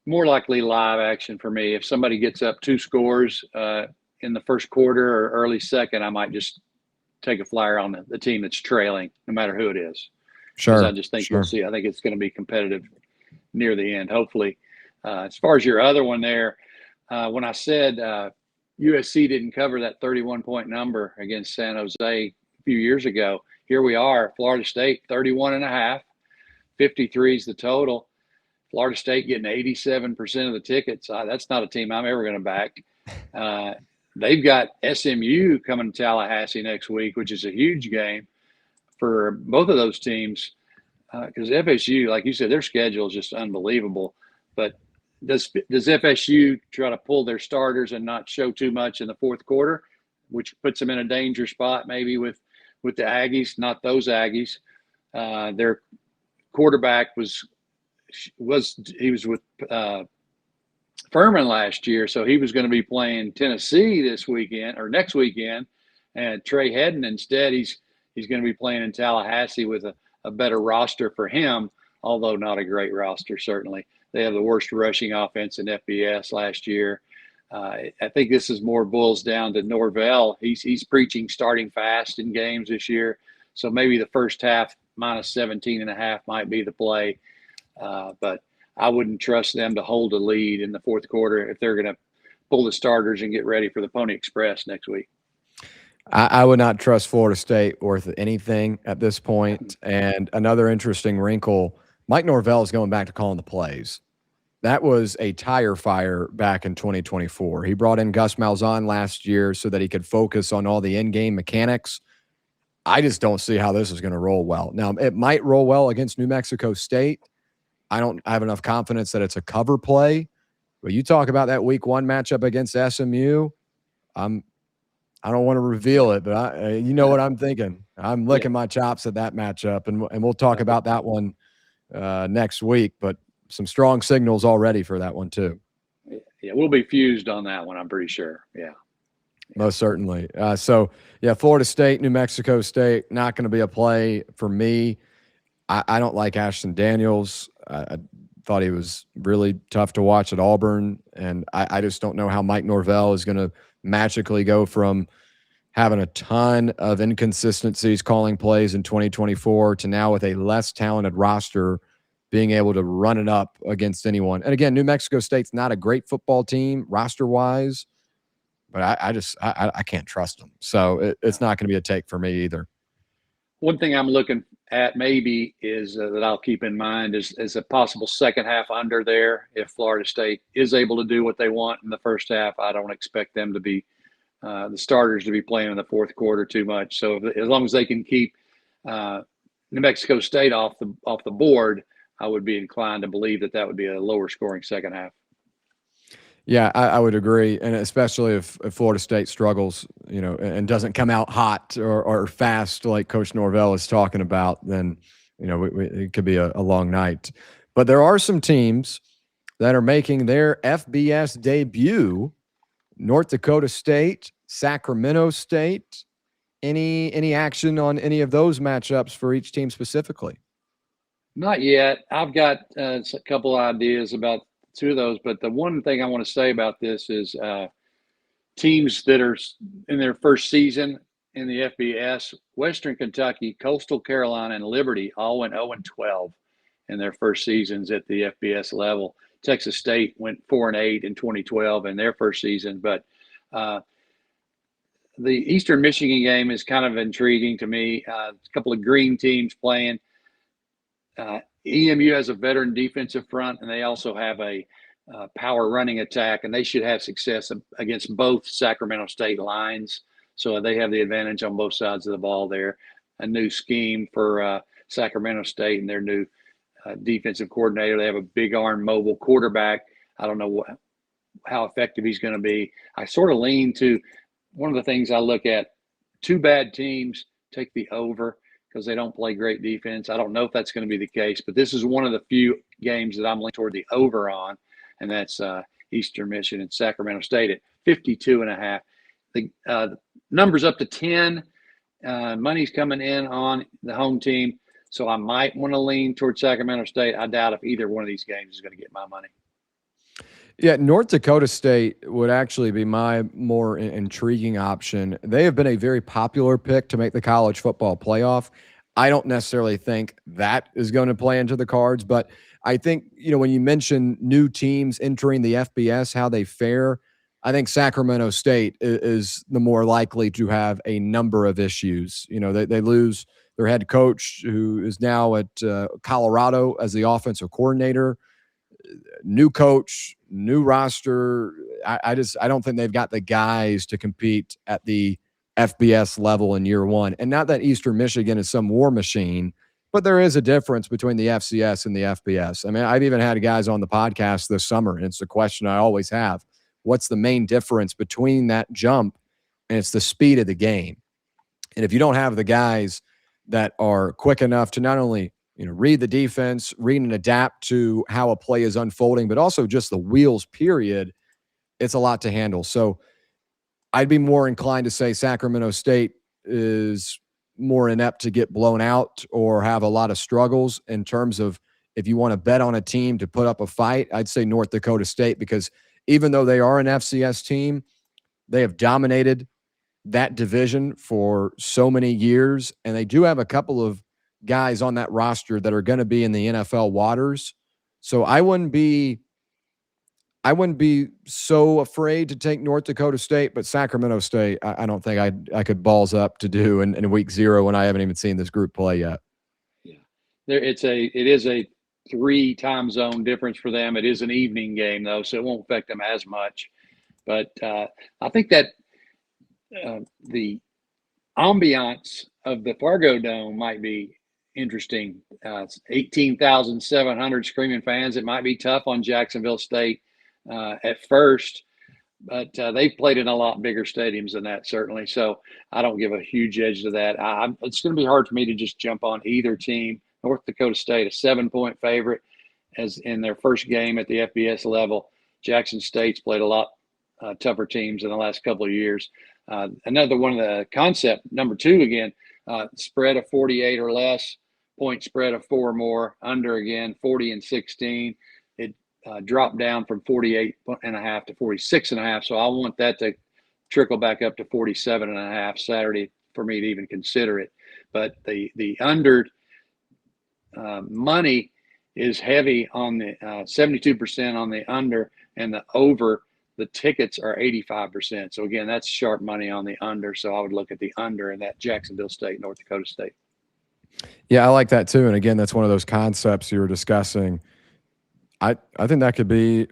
More likely live action for me. If somebody gets up 2 scores in the first quarter or early second, I might just take a flyer on the team that's trailing, no matter who it is. Sure. I just think we'll see. I think it's going to be competitive near the end, hopefully. As far as your other one there, when I said USC didn't cover that 31-point number against San Jose a few years ago, here we are, Florida State, 31.5, 53 is the total. Florida State getting 87% of the tickets. That's not a team I'm ever going to back. They've got SMU coming to Tallahassee next week, which is a huge game for both of those teams, because FSU, like you said, their schedule is just unbelievable. But does FSU try to pull their starters and not show too much in the fourth quarter, which puts them in a danger spot maybe with the Aggies, not those Aggies. Their quarterback was with Furman last year, so he was going to be playing Tennessee this weekend or next weekend, and Trey Hedden instead, he's going to be playing in Tallahassee with a better roster for him, although not a great roster, certainly. They have the worst rushing offense in FBS last year. I think this is more boils down to Norvell. He's preaching starting fast in games this year, so maybe the first half minus 17.5 might be the play. But I wouldn't trust them to hold a lead in the fourth quarter if they're going to pull the starters and get ready for the Pony Express next week. I would not trust Florida State worth anything at this point. And another interesting wrinkle, Mike Norvell is going back to calling the plays. That was a tire fire back in 2024. He brought in Gus Malzahn last year so that he could focus on all the in-game mechanics. I just don't see how this is going to roll well. Now, it might roll well against New Mexico State. I don't have enough confidence that it's a cover play. But you talk about that week 1 matchup against SMU, I don't want to reveal it, but you know what I'm thinking. I'm licking my chops at that matchup, and we'll talk about that one next week. But some strong signals already for that one too. Yeah, we'll be fused on that one, I'm pretty sure. Yeah. Most certainly. So, Florida State, New Mexico State, not going to be a play for me. I don't like Ashton Daniels. I thought he was really tough to watch at Auburn, and I just don't know how Mike Norvell is going to magically go from having a ton of inconsistencies calling plays in 2024 to now with a less talented roster being able to run it up against anyone. And again, New Mexico State's not a great football team roster-wise, but I can't trust them. So it's not going to be a take for me either. One thing I'm looking at maybe is that I'll keep in mind is a possible second half under there. If Florida State is able to do what they want in the first half, I don't expect them to be the starters to be playing in the fourth quarter too much. So as long as they can keep New Mexico State off the board, I would be inclined to believe that would be a lower scoring second half. Yeah, I would agree, and especially if Florida State struggles, and doesn't come out hot or fast like Coach Norvell is talking about, then it could be a long night. But there are some teams that are making their FBS debut: North Dakota State, Sacramento State. Any action on any of those matchups for each team specifically? Not yet. I've got a couple of ideas about two of those, but the one thing I want to say about this is teams that are in their first season in the FBS: Western Kentucky, Coastal Carolina, and Liberty all went 0-12 in their first seasons at the FBS level. Texas State went 4-8 in 2012 in their first season, but the Eastern Michigan game is kind of intriguing to me. A couple of green teams playing. EMU has a veteran defensive front, and they also have a power running attack, and they should have success against both Sacramento State lines. So they have the advantage on both sides of the ball there. A new scheme for Sacramento State and their new defensive coordinator. They have a big arm mobile quarterback. I don't know how effective he's going to be. I sort of lean to one of the things I look at: two bad teams, take the over, because they don't play great defense. I don't know if that's going to be the case, but this is one of the few games that I'm leaning toward the over on, and that's Eastern Michigan and Sacramento State at 52.5. The number's up to 10. Money's coming in on the home team, so I might want to lean toward Sacramento State. I doubt if either one of these games is going to get my money. Yeah, North Dakota State would actually be my more intriguing option. They have been a very popular pick to make the college football playoff. I don't necessarily think that is going to play into the cards, but I think, when you mention new teams entering the FBS, how they fare, I think Sacramento State is the more likely to have a number of issues. They lose their head coach, who is now at Colorado as the offensive coordinator. New coach, new roster. I don't think they've got the guys to compete at the FBS level in year one. And not that Eastern Michigan is some war machine, but there is a difference between the FCS and the FBS. I mean, I've even had guys on the podcast this summer, and it's a question I always have: what's the main difference between that jump? And it's the speed of the game. And if you don't have the guys that are quick enough to not only read the defense, read and adapt to how a play is unfolding, but also just the wheels, period, it's a lot to handle. So I'd be more inclined to say Sacramento State is more inept to get blown out or have a lot of struggles. In terms of, if you want to bet on a team to put up a fight, I'd say North Dakota State, because even though they are an FCS team, they have dominated that division for so many years, and they do have a couple of guys on that roster that are going to be in the NFL waters. So I wouldn't be so afraid to take North Dakota State, but Sacramento State, I don't think I could balls up to do in week 0 when I haven't even seen this group play yet. Yeah, it is a 3 time zone difference for them. It is an evening game though, so it won't affect them as much. But I think that the ambiance of the Fargo Dome might be interesting. 18,700 screaming fans. It might be tough on Jacksonville State at first, but they've played in a lot bigger stadiums than that, certainly. So I don't give a huge edge to that. It's going to be hard for me to just jump on either team. North Dakota State, a 7-point favorite, as in their first game at the FBS level. Jackson State's played a lot tougher teams in the last couple of years. Another one of the concept, number 2 again, spread of 48 or less, point spread of 4 or more, under again, 40 and 16. It dropped down from 48.5 to 46.5. So I want that to trickle back up to 47.5 Saturday for me to even consider it. But the under money is heavy on the 72% on the under, and the over, the tickets are 85%. So again, that's sharp money on the under. So I would look at the under in that Jacksonville State, North Dakota State. Yeah, I like that too. And again, that's one of those concepts you were discussing. I think that could be,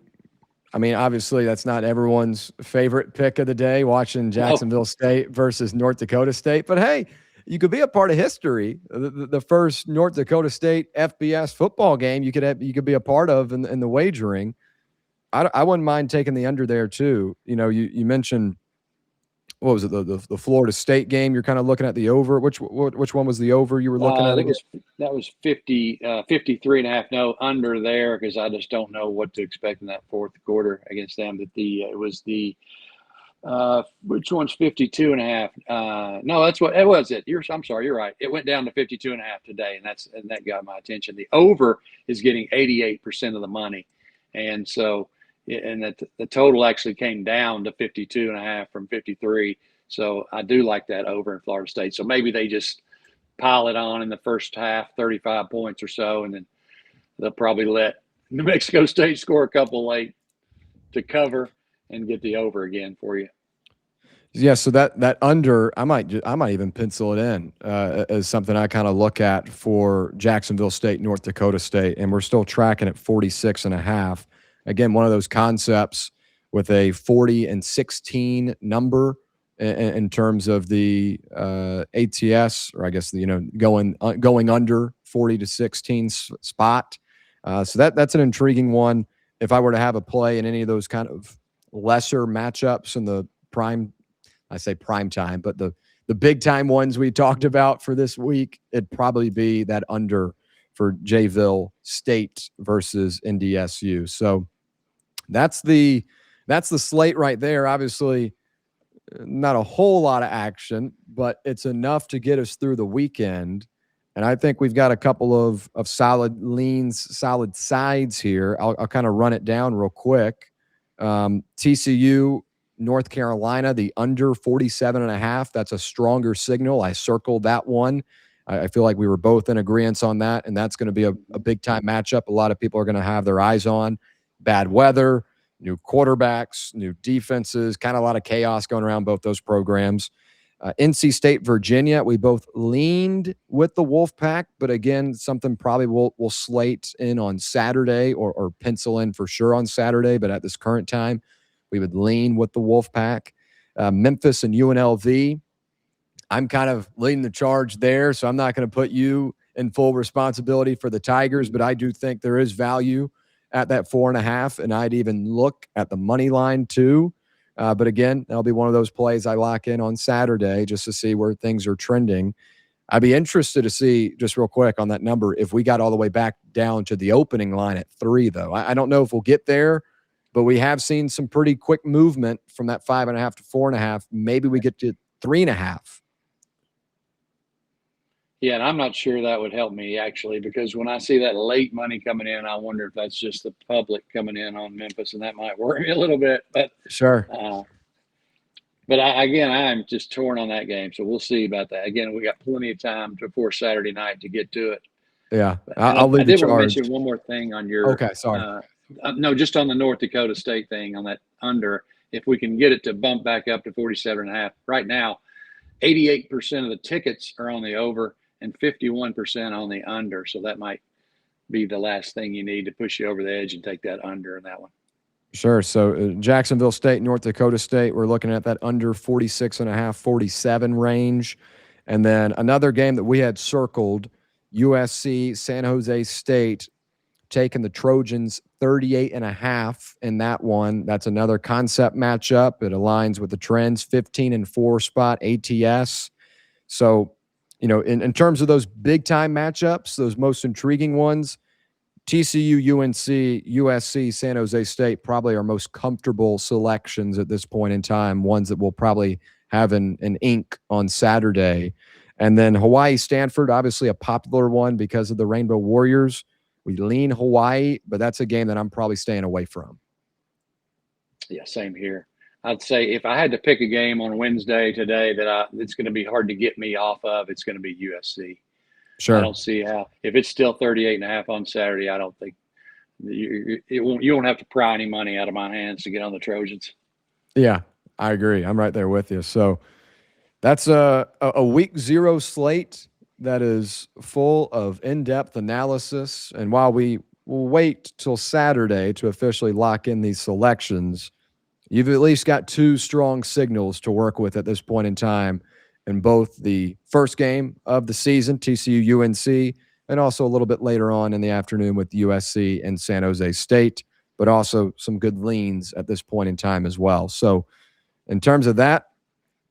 I mean, obviously that's not everyone's favorite pick of the day, watching Jacksonville State versus North Dakota State. But hey, you could be a part of history. The first North Dakota State FBS football game you could be a part of in the wagering. I wouldn't mind taking the under there too. You mentioned, what was it, the Florida State game? You're kind of looking at the over. Which one was the over you were looking at? That was 53 and a half. No, under there, because I just don't know what to expect in that fourth quarter against them. But it was the which one's 52 and a half? No, that's what it was. I'm sorry, you're right. It went down to 52 and a half today, and that got my attention. The over is getting 88% of the money, and so. And that the total actually came down to 52 and a half from 53. So I do like that over in Florida State. So maybe they just pile it on in the first half, 35 points or so, and then they'll probably let New Mexico State score a couple late to cover and get the over again for you. Yeah, so that under, I might even pencil it in as something I kind of look at for Jacksonville State, North Dakota State, and we're still tracking at 46 and a half. Again, one of those concepts with a 40-16 number in terms of the ATS, or I guess going under 40-16 spot. So that's an intriguing one. If I were to have a play in any of those kind of lesser matchups in the prime, I say prime time, but the big time ones we talked about for this week, it'd probably be that under for Jayville State versus NDSU. So that's the slate right there. Obviously, not a whole lot of action, but it's enough to get us through the weekend. And I think we've got a couple of solid leans, solid sides here. I'll kind of run it down real quick. TCU, North Carolina, the under 47.5. That's a stronger signal. I circled that one. I feel like we were both in agreement on that, and that's going to be a big-time matchup. A lot of people are going to have their eyes on. Bad weather, new quarterbacks, new defenses, kind of a lot of chaos going around both those programs. NC State, Virginia, we both leaned with the Wolfpack, but again, something probably we'll slate in on Saturday or pencil in for sure on Saturday, but at this current time, we would lean with the Wolfpack. Memphis and UNLV, I'm kind of leading the charge there, so I'm not going to put you in full responsibility for the Tigers, but I do think there is value at that 4.5, and I'd even look at the money line too. But again, that'll be one of those plays I lock in on Saturday just to see where things are trending. I'd be interested to see, just real quick on that number, if we got all the way back down to the opening line at 3, though. I don't know if we'll get there, but we have seen some pretty quick movement from that 5.5 to 4.5. Maybe we get to 3.5. Yeah, and I'm not sure that would help me, actually, because when I see that late money coming in, I wonder if that's just the public coming in on Memphis, and that might worry me a little bit. But sure. But I'm just torn on that game, so we'll see about that. Again, we got plenty of time before Saturday night to get to it. Yeah, I'll leave the charge. I did want to mention one more thing on your. Okay, sorry. No, just on the North Dakota State thing on that under. If we can get it to bump back up to 47.5, right now, 88% of the tickets are on the over and 51% on the under. So that might be the last thing you need to push you over the edge and take that under in that one. Sure. So Jacksonville State, North Dakota State, we're looking at that under 46.5, 47 range. And then another game that we had circled, USC, San Jose State, taking the Trojans 38.5 in that one. That's another concept matchup. It aligns with the trends, 15-4 spot ATS. So, in terms of those big-time matchups, those most intriguing ones, TCU, UNC, USC, San Jose State probably our most comfortable selections at this point in time, ones that we'll probably have an ink on Saturday. And then Hawaii, Stanford, obviously a popular one because of the Rainbow Warriors. We lean Hawaii, but that's a game that I'm probably staying away from. Yeah, same here. I'd say if I had to pick a game on Wednesday today that it's going to be hard to get me off of, it's going to be USC. Sure. I don't see how. If it's still 38.5 on Saturday, I don't think you won't have to pry any money out of my hands to get on the Trojans. Yeah, I agree. I'm right there with you. So that's a week 0 slate that is full of in-depth analysis. And while we will wait till Saturday to officially lock in these selections, you've at least got 2 strong signals to work with at this point in time in both the first game of the season, TCU UNC, and also a little bit later on in the afternoon with USC and San Jose State, but also some good leans at this point in time as well. So in terms of that,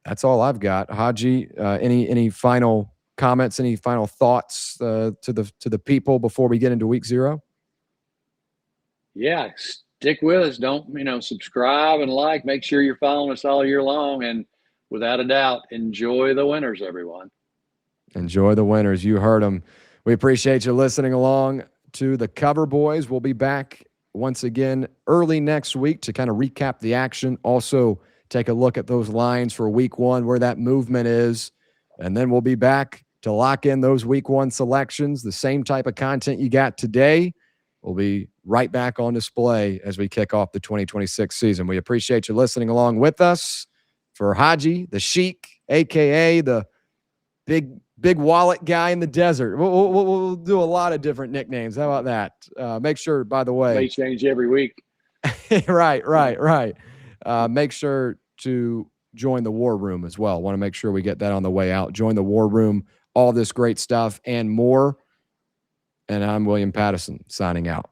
that's all I've got. Haji, any final comments, any final thoughts to the people before we get into week 0? Yeah, stick with us. Don't, subscribe and like. Make sure you're following us all year long. And without a doubt, enjoy the winners, everyone. Enjoy the winners. You heard them. We appreciate you listening along to the Coverboys. We'll be back once again early next week to kind of recap the action. Also, take a look at those lines for week 1, where that movement is. And then we'll be back to lock in those week 1 selections. The same type of content you got today will be right back on display as we kick off the 2026 season. We appreciate you listening along with us. For Haji, the Sheik, a.k.a. the big wallet guy in the desert. We'll do a lot of different nicknames. How about that? Make sure, by the way. May change every week. Right. Make sure to join the War Room as well. Want to make sure we get that on the way out. Join the War Room, all this great stuff and more. And I'm William Patteson signing out.